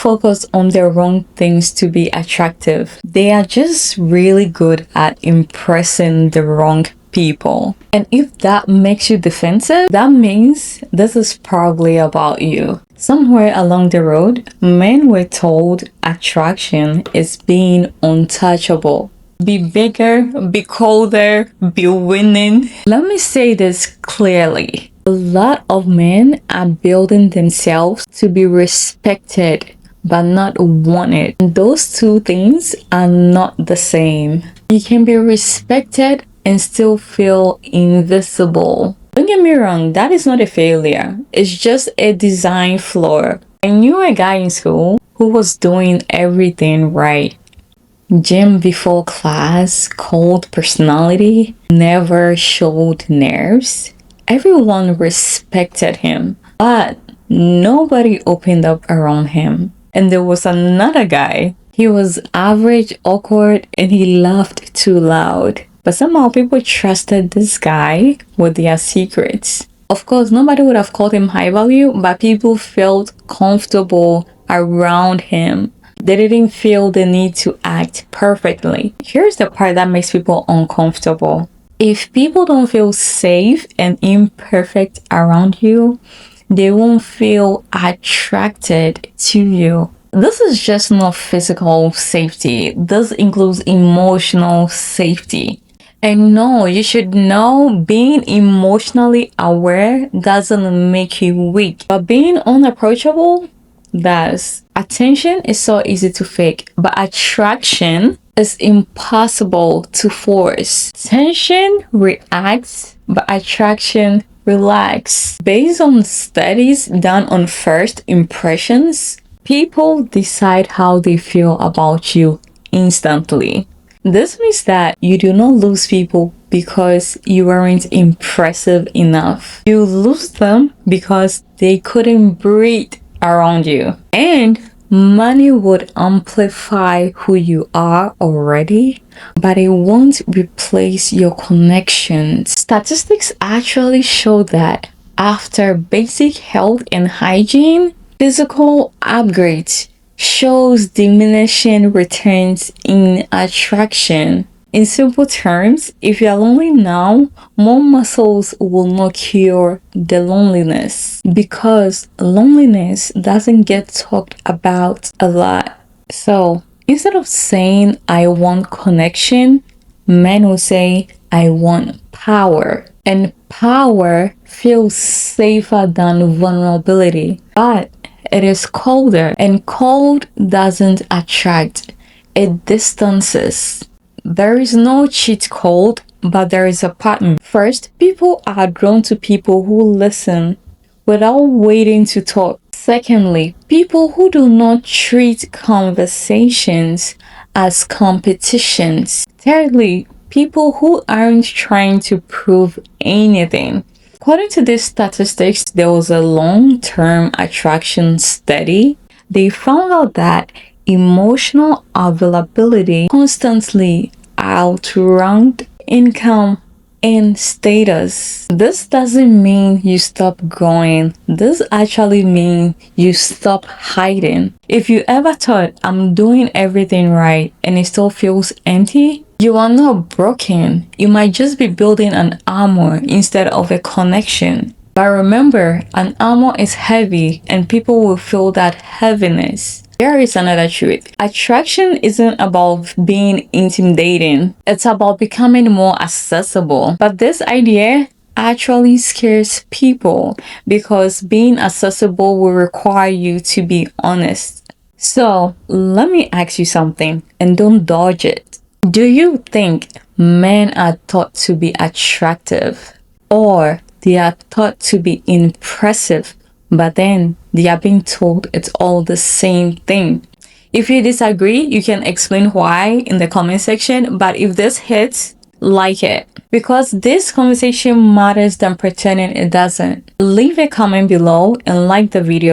focus on the wrong things to be attractive. They are just really good at impressing the wrong people. And if that makes you defensive, that means this is probably about you. Somewhere along the road, men were told attraction is being untouchable. Be bigger, be colder, be winning. Let me say this clearly. A lot of men are building themselves to be respected but not wanted. And those two things are not the same. You can be respected and still feel invisible. Don't get me wrong, that is not a failure. It's just a design flaw. I knew a guy in school who was doing everything right. Gym before class, cold personality, never showed nerves. Everyone respected him, but nobody opened up around him. And there was another guy. He was average, awkward, and he laughed too loud. But somehow people trusted this guy with their secrets. Of course, nobody would have called him high value, but people felt comfortable around him. They didn't feel the need to act perfectly. Here's the part that makes people uncomfortable. If people don't feel safe and imperfect around you, they won't feel attracted to you. This is just not physical safety. This includes emotional safety. And no, you should know being emotionally aware doesn't make you weak. But being unapproachable does. Attention is so easy to fake, but attraction is impossible to force. Tension reacts, but attraction relax. Based on studies done on first impressions, people decide how they feel about you instantly. This means that you do not lose people because you weren't impressive enough. You lose them because they couldn't breathe around you. And money would amplify who you are already, but it won't replace your connections. Statistics actually show that after basic health and hygiene, physical upgrades shows diminishing returns in attraction. In simple terms, if you are lonely now, more muscles will not cure the loneliness, because loneliness doesn't get talked about a lot. So instead of saying I want connection, men will say I want power. And power feels safer than vulnerability, but it is colder, and cold doesn't attract, it distances. There is no cheat code, but there is a pattern. First, people are drawn to people who listen without waiting to talk. Secondly, people who do not treat conversations as competitions. Thirdly, people who aren't trying to prove anything. According to these statistics, there was a long-term attraction study. They found out that emotional availability constantly outranked income and status. This doesn't mean you stop growing. This actually means you stop hiding. If you ever thought I'm doing everything right and it still feels empty, you are not broken. You might just be building an armor instead of a connection. But remember, an armor is heavy and people will feel that heaviness. There is another truth. Attraction isn't about being intimidating. It's about becoming more accessible. But this idea actually scares people because being accessible will require you to be honest. So let me ask you something, and don't dodge it. Do you think men are taught to be attractive, or they are taught to be impressive, but then they are being told it's all the same thing? If you disagree, you can explain why in the comment section, but if this hits, like it, because this conversation matters than pretending it doesn't. Leave a comment below and like the video.